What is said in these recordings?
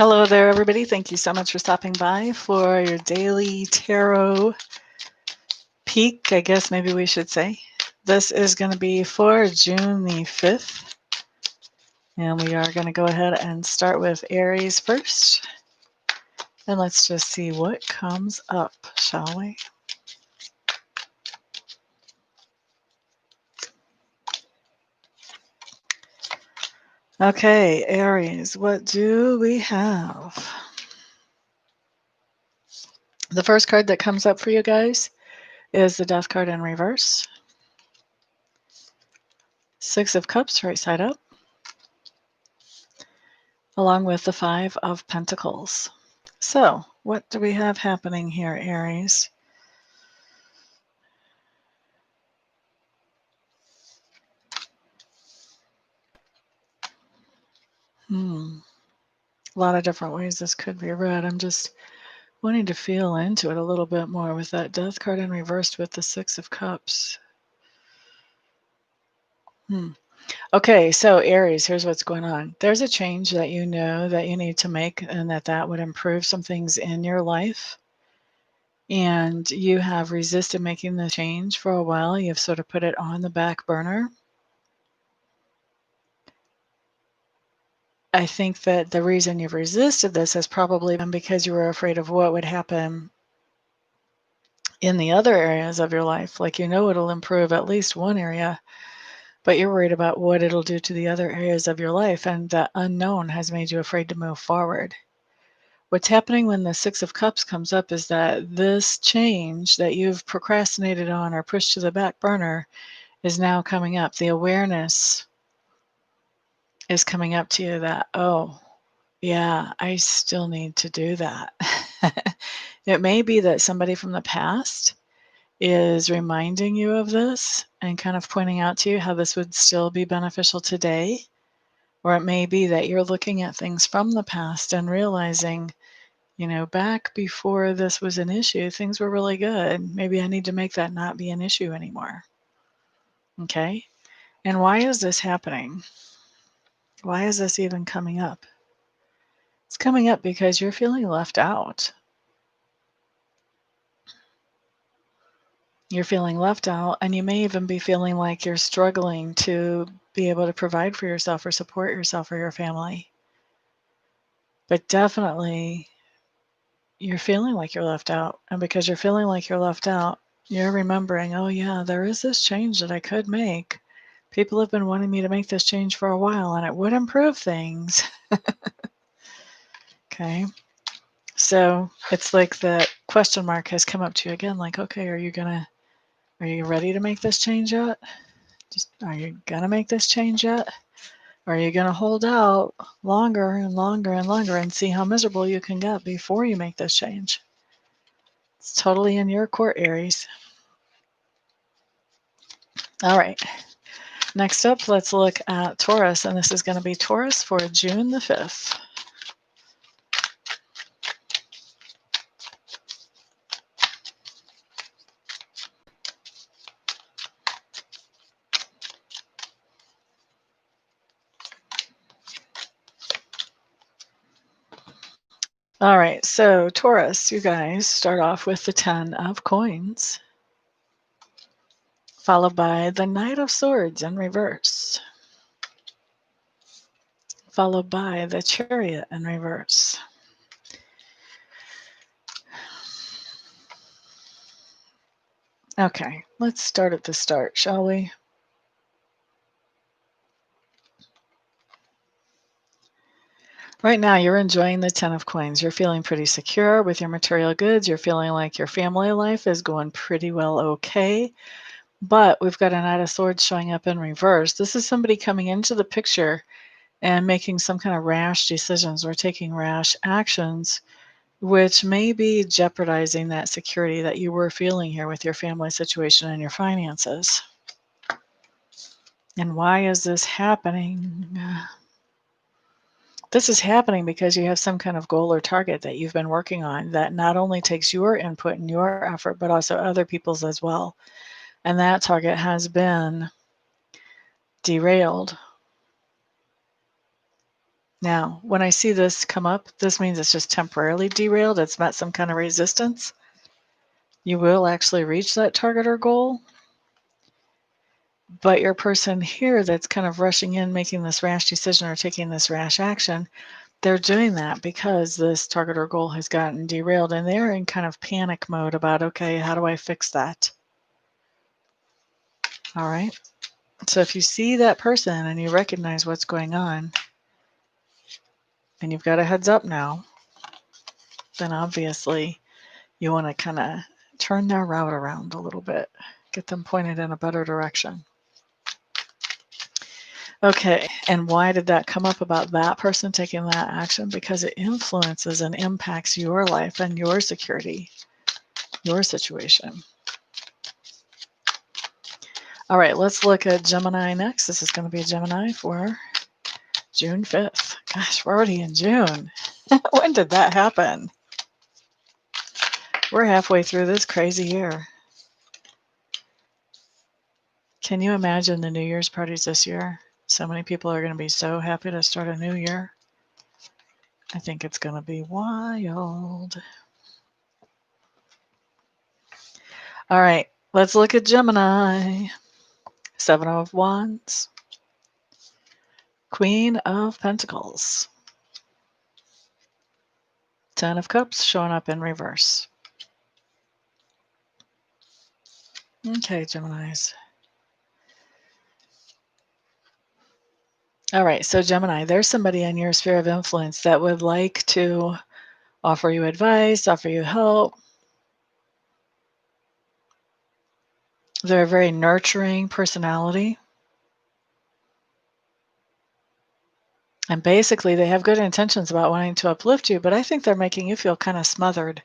Hello there, everybody. Thank you so much for stopping by for your daily tarot peek, I guess maybe we should say. This is going to be for June the 5th. And we are going to go ahead and start with Aries first. And let's just see what comes up, shall we? Okay, Aries, what do we have? The first card that comes up for you guys is the Death card in reverse. Six of Cups, right side up, along with the Five of Pentacles. So, what do we have happening here, Aries? A lot of different ways this could be read. I'm just wanting to feel into it a little bit more with that Death card in reversed with the Six of Cups. Okay, so Aries, here's what's going on. There's a change that you know that you need to make and that would improve some things in your life. And you have resisted making the change for a while. You've sort of put it on the back burner. I think that the reason you've resisted this has probably been because you were afraid of what would happen in the other areas of your life. Like, you know, it'll improve at least one area, but you're worried about what it'll do to the other areas of your life. And the unknown has made you afraid to move forward. What's happening when the Six of Cups comes up is that this change that you've procrastinated on or pushed to the back burner is now coming up. The awareness is coming up to you that, oh, yeah, I still need to do that. It may be that somebody from the past is reminding you of this and kind of pointing out to you how this would still be beneficial today. Or it may be that you're looking at things from the past and realizing, you know, back before this was an issue, things were really good. Maybe I need to make that not be an issue anymore. Okay? And why is this happening? Why is this even coming up? It's coming up because you're feeling left out. You're feeling left out, and you may even be feeling like you're struggling to be able to provide for yourself or support yourself or your family. But definitely, you're feeling like you're left out. And because you're feeling like you're left out, you're remembering, oh yeah, there is this change that I could make. People have been wanting me to make this change for a while, and it would improve things. Okay. So it's like the question mark has come up to you again, like, okay, are you ready to make this change yet? Are you gonna make this change yet? Or are you gonna hold out longer and longer and longer and see how miserable you can get before you make this change? It's totally in your court, Aries. All right. Next up, let's look at Taurus, and this is going to be Taurus for June the 5th. All right, so Taurus, you guys start off with the 10 of coins, followed by the Knight of Swords in reverse, followed by the Chariot in reverse. Okay, let's start at the start, shall we? Right now, you're enjoying the 10 of coins. You're feeling pretty secure with your material goods. You're feeling like your family life is going pretty well okay. But we've got a Knight of Swords showing up in reverse. This is somebody coming into the picture and making some kind of rash decisions or taking rash actions, which may be jeopardizing that security that you were feeling here with your family situation and your finances. And why is this happening? This is happening because you have some kind of goal or target that you've been working on that not only takes your input and your effort, but also other people's as well. And that target has been derailed. Now, when I see this come up, this means it's just temporarily derailed. It's met some kind of resistance. You will actually reach that target or goal. But your person here that's kind of rushing in, making this rash decision or taking this rash action, they're doing that because this target or goal has gotten derailed and they're in kind of panic mode about, okay, how do I fix that? All right. So if you see that person and you recognize what's going on and you've got a heads up now, then obviously you want to kind of turn their route around a little bit, get them pointed in a better direction. Okay, and why did that come up about that person taking that action? Because it influences and impacts your life and your security, your situation. All right, let's look at Gemini next. This is going to be Gemini for June 5th. Gosh, we're already in June. When did that happen? We're halfway through this crazy year. Can you imagine the New Year's parties this year? So many people are going to be so happy to start a new year. I think it's going to be wild. All right, let's look at Gemini. 7 of Wands. Queen of Pentacles. 10 of Cups showing up in reverse. Okay, Geminis. All right, so Gemini, there's somebody in your sphere of influence that would like to offer you advice, offer you help. They're a very nurturing personality. And basically, they have good intentions about wanting to uplift you, but I think they're making you feel kind of smothered.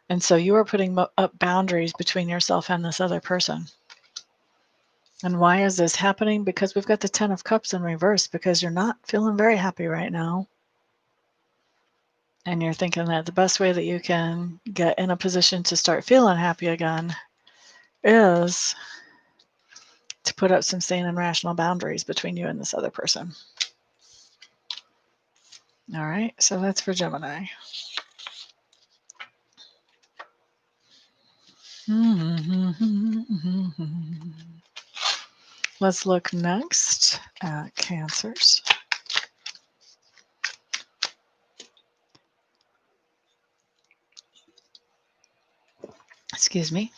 And so you are putting up boundaries between yourself and this other person. And why is this happening? Because we've got the 10 of Cups in reverse, because you're not feeling very happy right now. And you're thinking that the best way that you can get in a position to start feeling happy again is to put up some sane and rational boundaries between you and this other person. All right, so that's for Gemini. Let's look next at Cancers. Excuse me.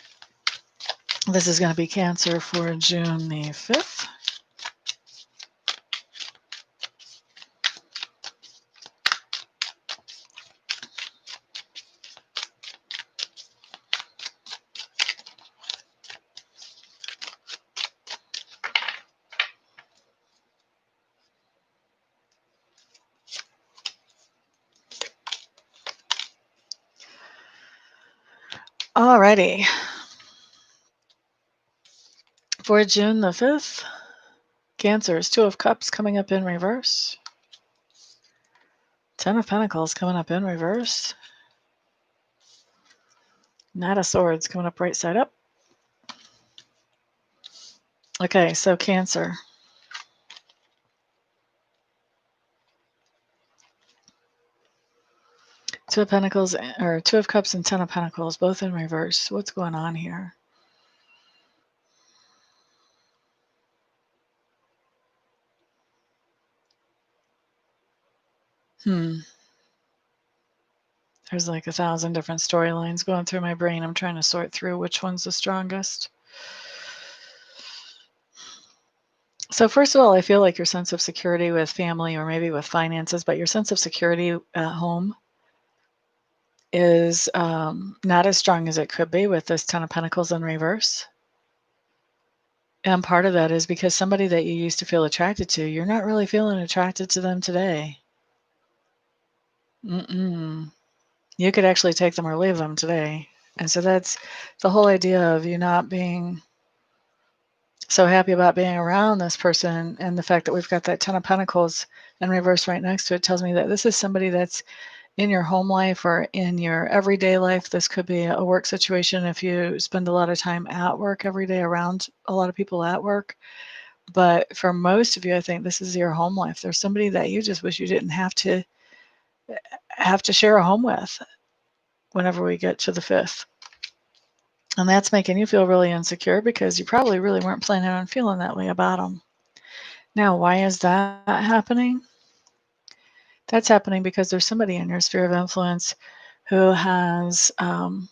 This is going to be Cancer for June the 5th. Alrighty. For June the 5th, Cancers, 2 of Cups coming up in reverse. 10 of Pentacles coming up in reverse. Knight of Swords coming up right side up. Okay, so Cancer. Two of Pentacles, or 2 of Cups and 10 of Pentacles, both in reverse. What's going on here? There's like 1,000 different storylines going through my brain. I'm trying to sort through which one's the strongest. So first of all, I feel like your sense of security with family or maybe with finances, but your sense of security at home is not as strong as it could be with this 10 of Pentacles in reverse. And part of that is because somebody that you used to feel attracted to, you're not really feeling attracted to them today. You could actually take them or leave them today. And so that's the whole idea of you not being so happy about being around this person, and the fact that we've got that 10 of Pentacles in reverse right next to it tells me that this is somebody that's in your home life or in your everyday life. This could be a work situation if you spend a lot of time at work every day around a lot of people at work. But for most of you, I think this is your home life. There's somebody that you just wish you didn't have to share a home with whenever we get to the 5th. And that's making you feel really insecure because you probably really weren't planning on feeling that way about them. Now, why is that happening? That's happening because there's somebody in your sphere of influence who has come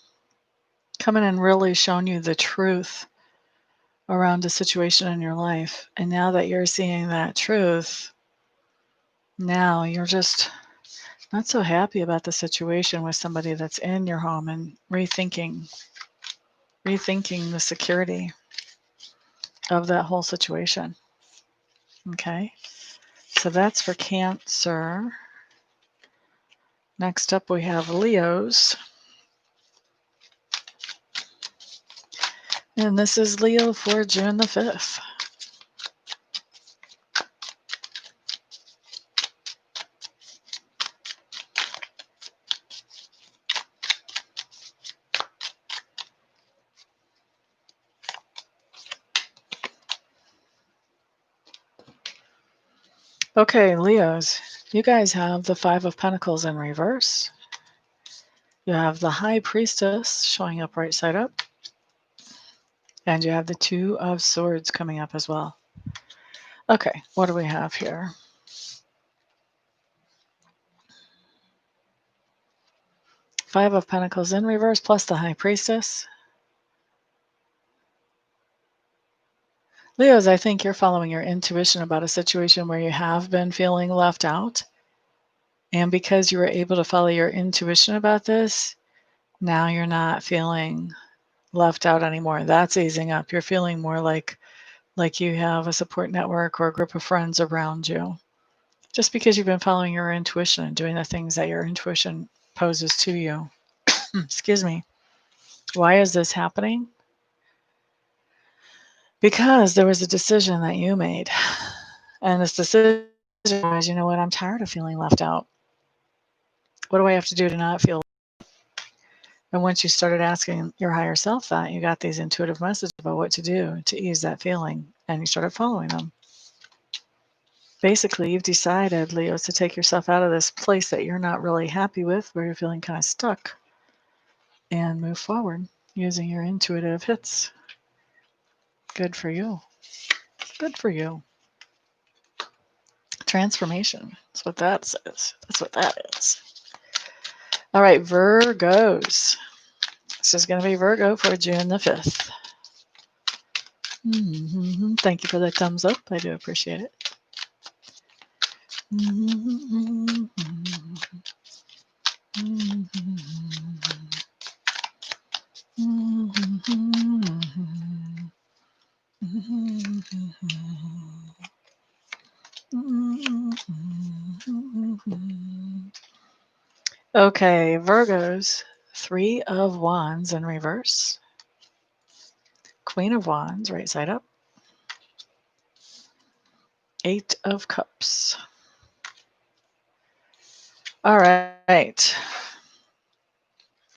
in and really shown you the truth around a situation in your life. And now that you're seeing that truth, now you're just not so happy about the situation with somebody that's in your home and rethinking the security of that whole situation. Okay, so that's for Cancer. Next up, we have Leos. And this is Leo for June the 5th. Okay, Leos, you guys have the 5 of Pentacles in reverse. You have the High Priestess showing up right side up. And you have the 2 of Swords coming up as well. Okay, what do we have here? Five of Pentacles in reverse plus the High Priestess. Leos, I think you're following your intuition about a situation where you have been feeling left out. And because you were able to follow your intuition about this, now you're not feeling left out anymore. That's easing up. You're feeling more like you have a support network or a group of friends around you. Just because you've been following your intuition and doing the things that your intuition poses to you. Excuse me. Why is this happening? Because there was a decision that you made. And this decision was, you know what, I'm tired of feeling left out. What do I have to do to not feel? And once you started asking your higher self that, you got these intuitive messages about what to do to ease that feeling, and you started following them. Basically, you've decided, Leos, to take yourself out of this place that you're not really happy with, where you're feeling kind of stuck, and move forward using your intuitive hits. Good for you. Good for you. Transformation. That's what that says. That's what that is. All right, Virgos. This is going to be Virgo for June the 5th. Thank you for the thumbs up. I do appreciate it. Okay, Virgos, 3 of Wands in reverse. Queen of Wands, right side up. 8 of Cups. All right,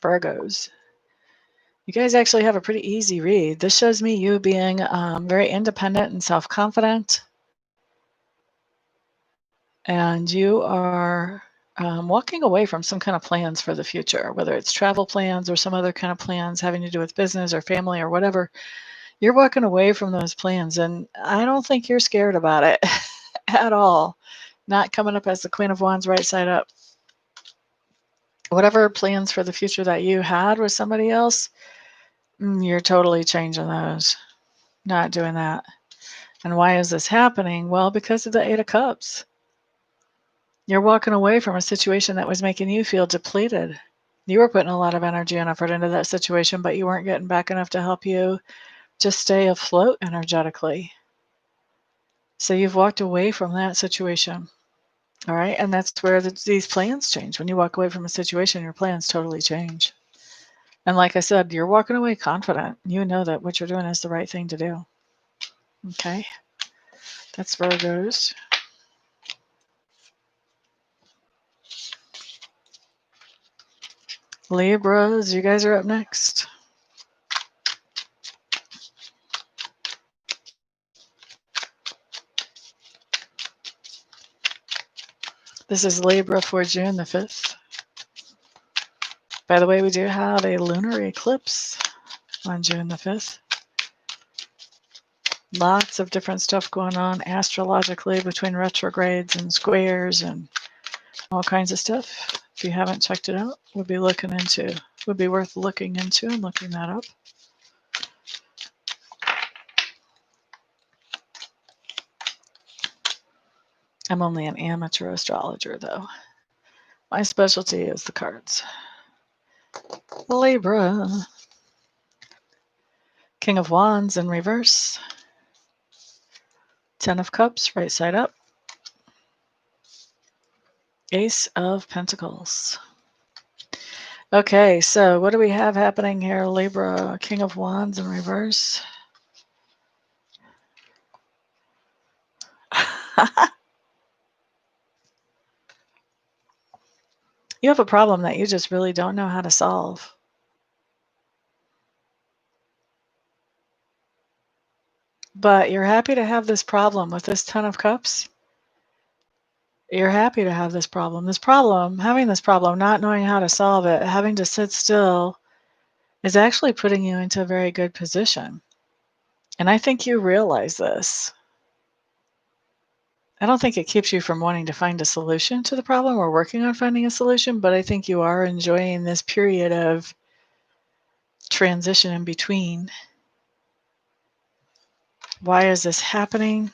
Virgos. You guys actually have a pretty easy read. This shows me you being very independent and self-confident. And you are walking away from some kind of plans for the future, whether it's travel plans or some other kind of plans having to do with business or family or whatever. You're walking away from those plans, and I don't think you're scared about it at all. Not coming up as the Queen of Wands right side up. Whatever plans for the future that you had with somebody else, you're totally changing those. Not doing that. And why is this happening? Well, because of the 8 of Cups. You're walking away from a situation that was making you feel depleted. You were putting a lot of energy and effort into that situation, but you weren't getting back enough to help you just stay afloat energetically. So you've walked away from that situation. All right. And that's where these plans change. When you walk away from a situation, your plans totally change. And like I said, you're walking away confident. You know that what you're doing is the right thing to do. Okay. That's Virgos. Libras, you guys are up next. This is Libra for June the 5th. By the way, we do have a lunar eclipse on June the 5th. Lots of different stuff going on astrologically between retrogrades and squares and all kinds of stuff. If you haven't checked it out, would be worth looking into and looking that up. I'm only an amateur astrologer, though. My specialty is the cards. Libra. King of Wands in reverse. 10 of Cups, right side up. Ace of Pentacles. Okay, so what do we have happening here, Libra? King of Wands in reverse. You have a problem that you just really don't know how to solve. But you're happy to have this problem with this 10 of Cups. You're happy to have this problem. Having this problem, not knowing how to solve it, having to sit still, is actually putting you into a very good position. And I think you realize this. I don't think it keeps you from wanting to find a solution to the problem or working on finding a solution, but I think you are enjoying this period of transition in between. Why is this happening?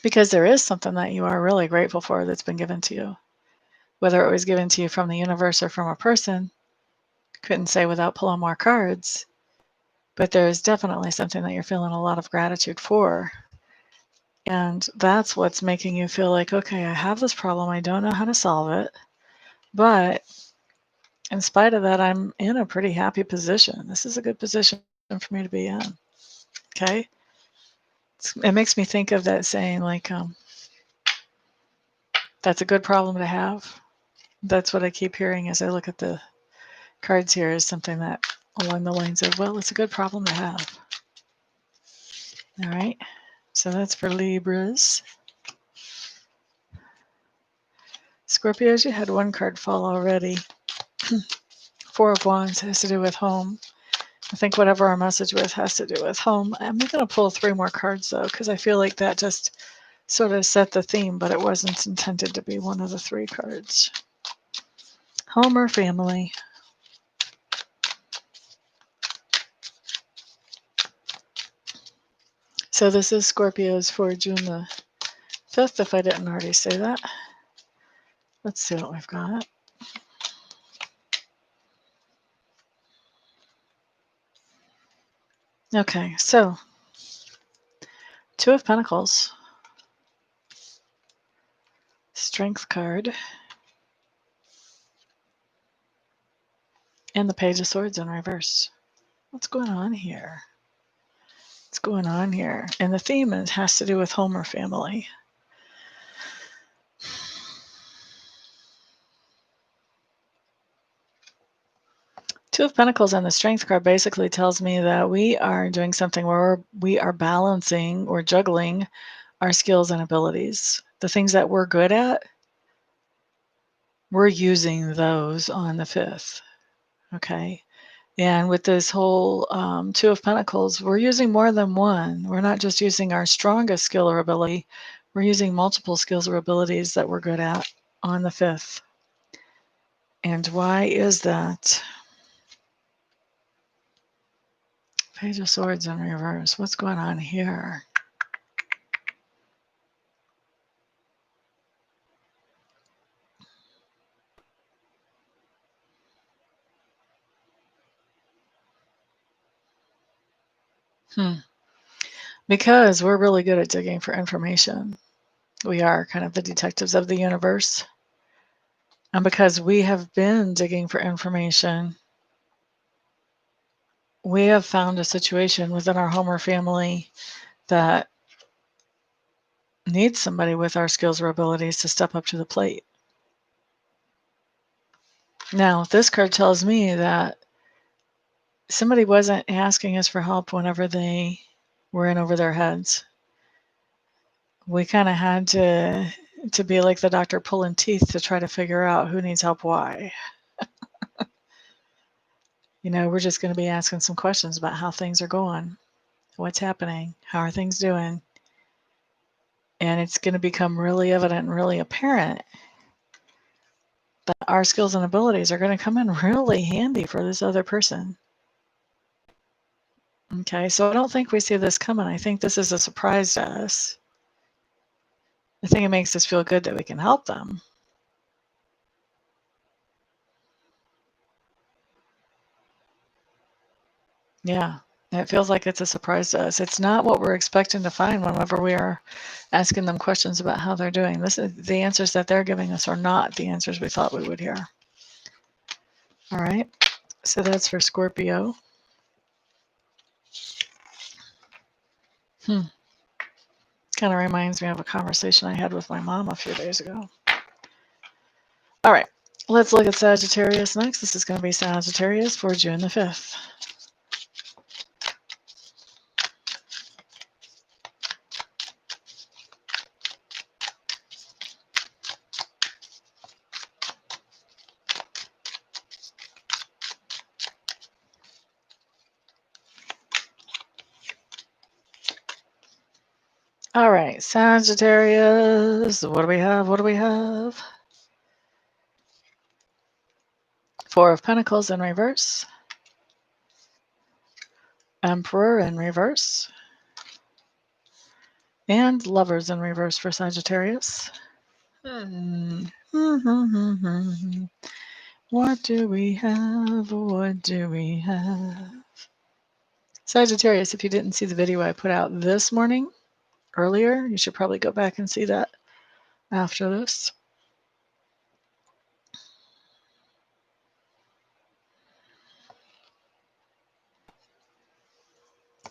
Because there is something that you are really grateful for that's been given to you. Whether it was given to you from the universe or from a person, couldn't say without pulling more cards. But there is definitely something that you're feeling a lot of gratitude for. And that's what's making you feel like, okay, I have this problem. I don't know how to solve it. But in spite of that, I'm in a pretty happy position. This is a good position for me to be in. Okay? It makes me think of that saying, like, that's a good problem to have. That's what I keep hearing as I look at the cards here, is something that along the lines of, well, it's a good problem to have. All right? So that's for Libras. Scorpios, you had one card fall already. 4 of Wands has to do with home. I think whatever our message with has to do with home. I'm going to pull 3 more cards, though, because I feel like that just sort of set the theme, but it wasn't intended to be one of the 3 cards. Home or family? So this is Scorpios for June the 5th, if I didn't already say that. Let's see what we've got. Okay, so 2 of Pentacles, Strength card, and the Page of Swords in reverse. What's going on here? What's going on here? And the theme has to do with home or family. Two of Pentacles on the Strength card basically tells me that we are doing something where we are balancing or juggling our skills and abilities. The things that we're good at, we're using those on the 5th. Okay? And with this whole 2 of Pentacles, we're using more than one. We're not just using our strongest skill or ability. We're using multiple skills or abilities that we're good at on the 5th. And why is that? Page of Swords in reverse. What's going on here? Because we're really good at digging for information. We are kind of the detectives of the universe. And because we have been digging for information, we have found a situation within our home or family that needs somebody with our skills or abilities to step up to the plate. Now, this card tells me that somebody wasn't asking us for help whenever they were in over their heads. We kind of had to to be like the doctor pulling teeth to try to figure out who needs help why. We're just going to be asking some questions about how things are going, what's happening, how are things doing. And it's going to become really evident and really apparent that our skills and abilities are going to come in really handy for this other person. Okay, so I don't think we see this coming. I think this is a surprise to us. I think it makes us feel good that we can help them. Yeah, it feels like it's a surprise to us. It's not what we're expecting to find whenever we are asking them questions about how they're doing. This is the answers that they're giving us are not the answers we thought we would hear. All right, so that's for Scorpio. Kind of reminds me of a conversation I had with my mom a few days ago. All right, let's look at Sagittarius next. This is going to be Sagittarius for June the 5th. All right, Sagittarius, what do we have? What do we have? Four of Pentacles in reverse. Emperor in reverse. And Lovers in reverse for Sagittarius. What do we have? What do we have? Sagittarius, if you didn't see the video I put out this morning, earlier, you should probably go back and see that after this.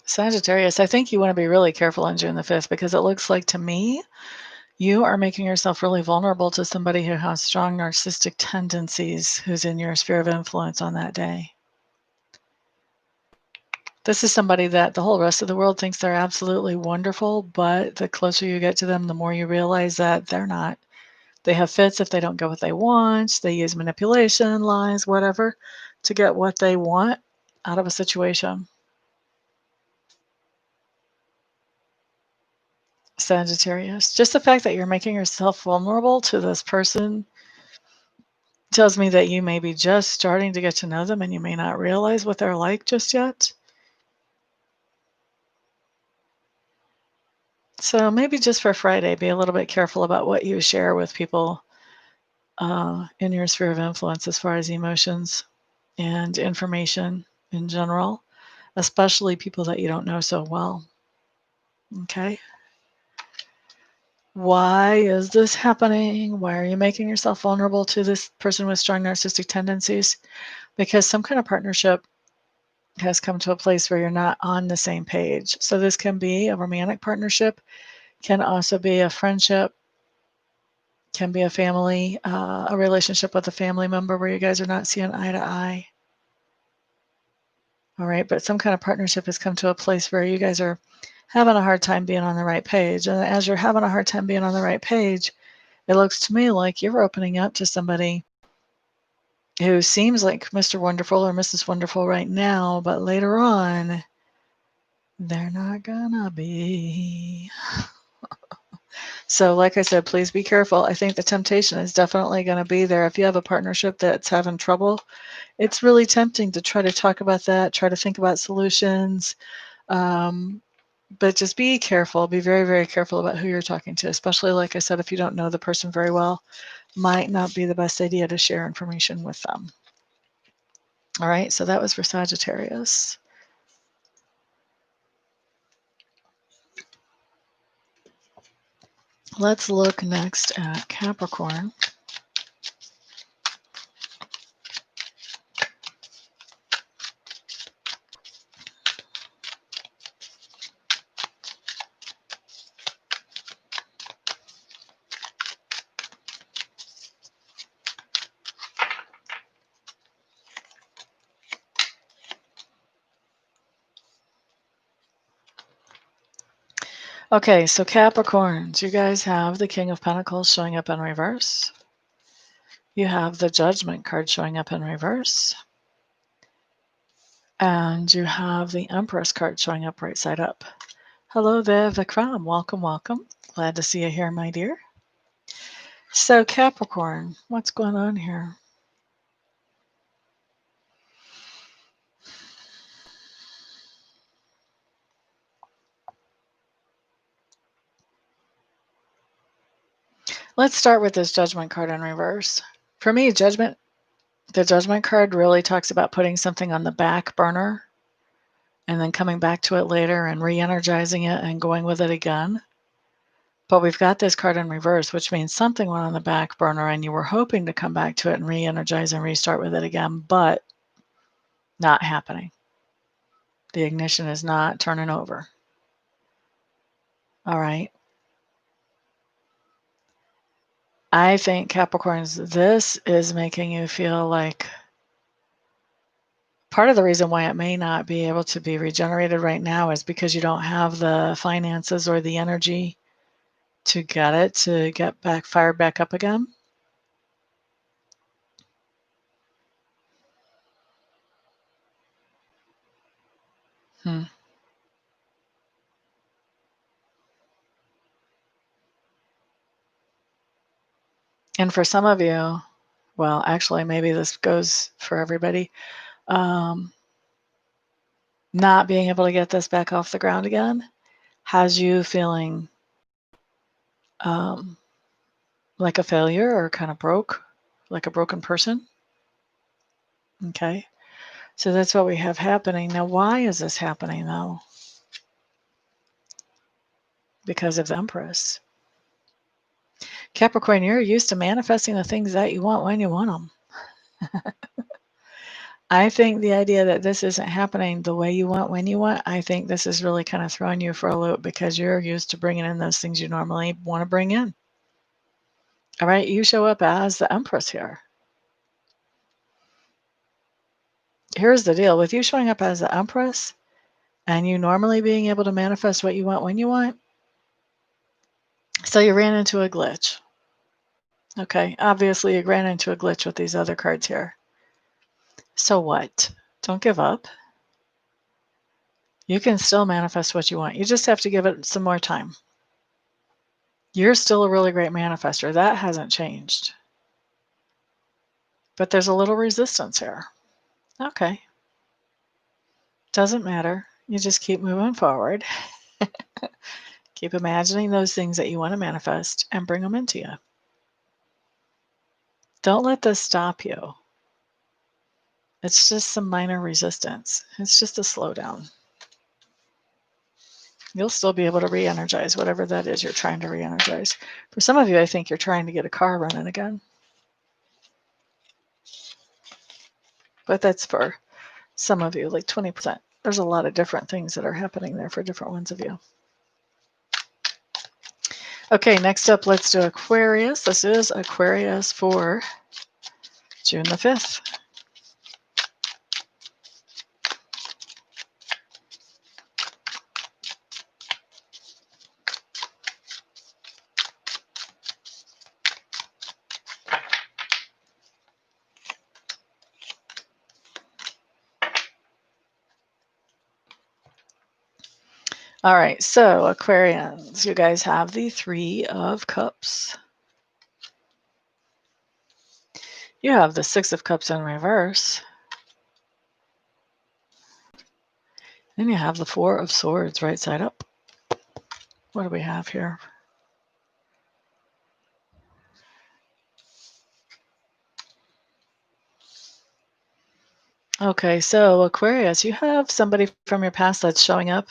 Sagittarius, I think you want to be really careful on June the 5th because it looks like to me you are making yourself really vulnerable to somebody who has strong narcissistic tendencies who's in your sphere of influence on that day. This is somebody that the whole rest of the world thinks they're absolutely wonderful, but the closer you get to them, the more you realize that they're not. They have fits if they don't get what they want. They use manipulation, lies, whatever, to get what they want out of a situation. Sagittarius. Just the fact that you're making yourself vulnerable to this person tells me that you may be just starting to get to know them and you may not realize what they're like just yet. So maybe just for Friday, be a little bit careful about what you share with people in your sphere of influence as far as emotions and information in general, especially people that you don't know so well. Okay? Why is this happening? Why are you making yourself vulnerable to this person with strong narcissistic tendencies? Because some kind of partnership has come to a place where you're not on the same page. So this can be a romantic partnership, can also be a friendship, can be a family, a relationship with a family member where you guys are not seeing eye to eye. All right, but some kind of partnership has come to a place where you guys are having a hard time being on the right page. And as you're having a hard time being on the right page, it looks to me like you're opening up to somebody who seems like Mr. Wonderful or Mrs. Wonderful right now, but later on, they're not gonna be. So like I said, please be careful. I think the temptation is definitely going to be there. If you have a partnership that's having trouble, it's really tempting to try to talk about that, try to think about solutions. But just be careful. Be very, very careful about who you're talking to, especially, like I said, if you don't know the person very well, might not be the best idea to share information with them. All right, so that was for Sagittarius. Let's look next at Capricorn. Okay, so Capricorns, you guys have the King of Pentacles showing up in reverse. You have the Judgment card showing up in reverse. And you have the Empress card showing up right side up. Hello there, Vikram. Welcome, welcome. Glad to see you here, my dear. So Capricorn, what's going on here? Let's start with this Judgment card in reverse. For me, the Judgment card really talks about putting something on the back burner and then coming back to it later and re-energizing it and going with it again. But we've got this card in reverse, which means something went on the back burner and you were hoping to come back to it and re-energize and restart with it again, but not happening. The ignition is not turning over. All right. I think Capricorns, this is making you feel like part of the reason why it may not be able to be regenerated right now is because you don't have the finances or the energy to get back fired back up again. And for some of you, well, actually, maybe this goes for everybody, not being able to get this back off the ground again has you feeling like a failure or kind of broke, like a broken person. Okay. So that's what we have happening. Now, why is this happening, though? Because of the Empress. Capricorn, you're used to manifesting the things that you want when you want them. I think the idea that this isn't happening the way you want when you want, I think this is really kind of throwing you for a loop because you're used to bringing in those things you normally want to bring in. All right, you show up as the Empress here. Here's the deal. With you showing up as the Empress and you normally being able to manifest what you want when you want, so you ran into a glitch. Okay, obviously you ran into a glitch with these other cards here. So what? Don't give up. You can still manifest what you want. You just have to give it some more time. You're still a really great manifester. That hasn't changed. But there's a little resistance here. Okay. Doesn't matter. You just keep moving forward. Keep imagining those things that you want to manifest and bring them into you. Don't let this stop you. It's just some minor resistance. It's just a slowdown. You'll still be able to re-energize whatever that is you're trying to re-energize. For some of you, I think you're trying to get a car running again. But that's for some of you, like 20%. There's a lot of different things that are happening there for different ones of you. Okay, next up, let's do Aquarius. This is Aquarius for June the 5th. All right, so Aquarians, you guys have the Three of Cups. You have the Six of Cups in reverse. Then you have the Four of Swords right side up. What do we have here? Okay, so Aquarius, you have somebody from your past that's showing up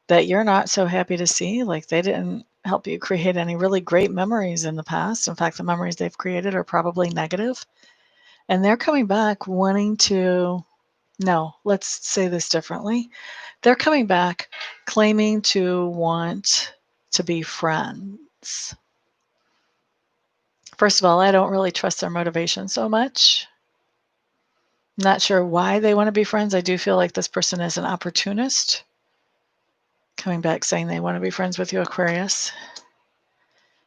that you're not so happy to see. Like they didn't help you create any really great memories in the past. In fact, the memories they've created are probably negative. And they're coming back wanting to, no, let's say this differently. They're coming back claiming to want to be friends. First of all, I don't really trust their motivation so much. Not sure why they want to be friends. I do feel like this person is an opportunist. coming back saying they want to be friends with you, Aquarius.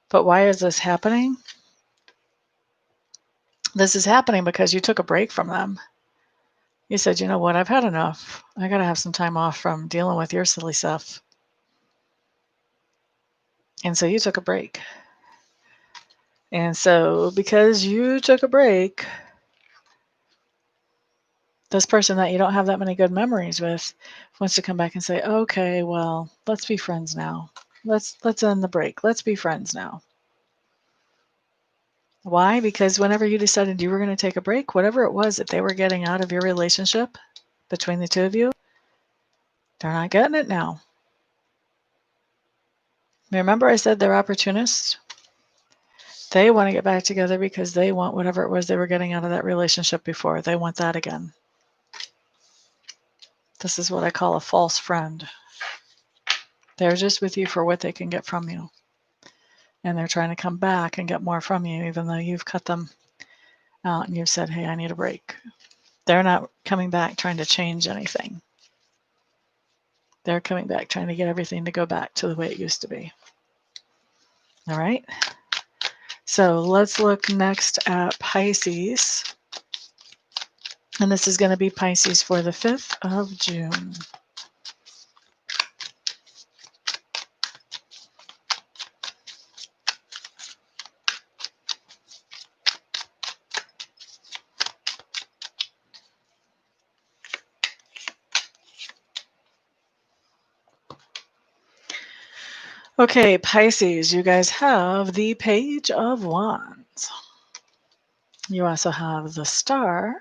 But why is this happening? This is happening because you took a break from them. You said, you know what, I've had enough. I got to have some time off from dealing with your silly stuff. And so you took a break. And so because you took a break, this person that you don't have that many good memories with wants to come back and say, okay, well, let's be friends now. Let's end the break. Let's be friends now. Why? Because whenever you decided you were going to take a break, whatever it was that they were getting out of your relationship between the two of you, they're not getting it now. Remember I said they're opportunists? They want to get back together because they want whatever it was they were getting out of that relationship before. They want that again. This is what I call a false friend. They're just with you for what they can get from you. And they're trying to come back and get more from you, even though you've cut them out and you've said, hey, I need a break. They're not coming back trying to change anything. They're coming back trying to get everything to go back to the way it used to be. All right. So let's look next at Pisces. And this is going to be Pisces for the 5th of June. Okay, Pisces, you guys have the Page of Wands. You also have the Star.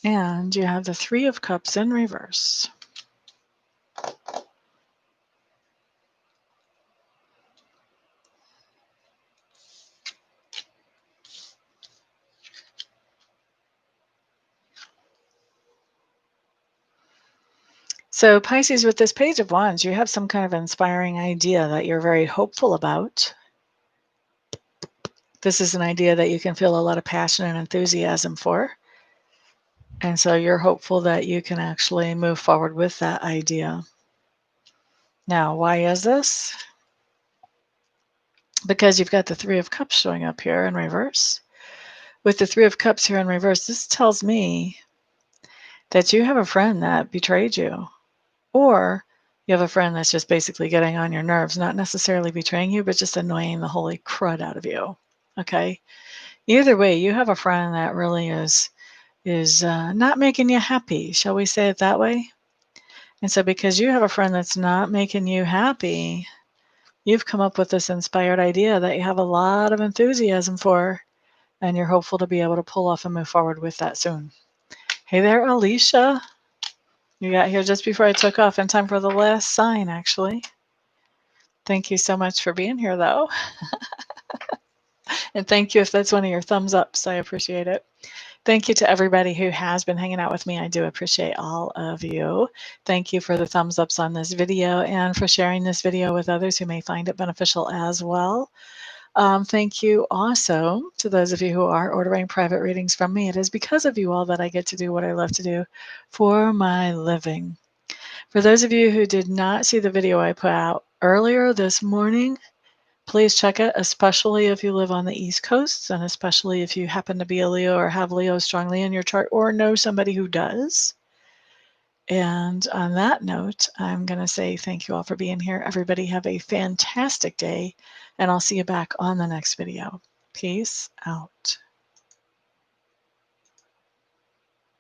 And you have the Three of Cups in reverse. So Pisces, with this Page of Wands, you have some kind of inspiring idea that you're very hopeful about. This is an idea that you can feel a lot of passion and enthusiasm for. And so you're hopeful that you can actually move forward with that idea. Now, why is this? Because you've got the Three of Cups showing up here in reverse. With the Three of Cups here in reverse, this tells me that you have a friend that betrayed you. Or you have a friend that's just basically getting on your nerves, not necessarily betraying you, but just annoying the holy crud out of you. Okay? Either way, you have a friend that really is not making you happy. Shall we say it that way? And so because you have a friend that's not making you happy, you've come up with this inspired idea that you have a lot of enthusiasm for, and you're hopeful to be able to pull off and move forward with that soon. Hey there, Alicia. You got here just before I took off, in time for the last sign, actually. Thank you so much for being here, though. And thank you if that's one of your thumbs ups. I appreciate it. Thank you to everybody who has been hanging out with me. I do appreciate all of you. Thank you for the thumbs ups on this video and for sharing this video with others who may find it beneficial as well. Thank you also to those of you who are ordering private readings from me. It is because of you all that I get to do what I love to do for my living. For those of you who did not see the video I put out earlier this morning, please check it, especially if you live on the East Coast, and especially if you happen to be a Leo or have Leo strongly in your chart or know somebody who does. And on that note, I'm going to say thank you all for being here. Everybody have a fantastic day, and I'll see you back on the next video. Peace out.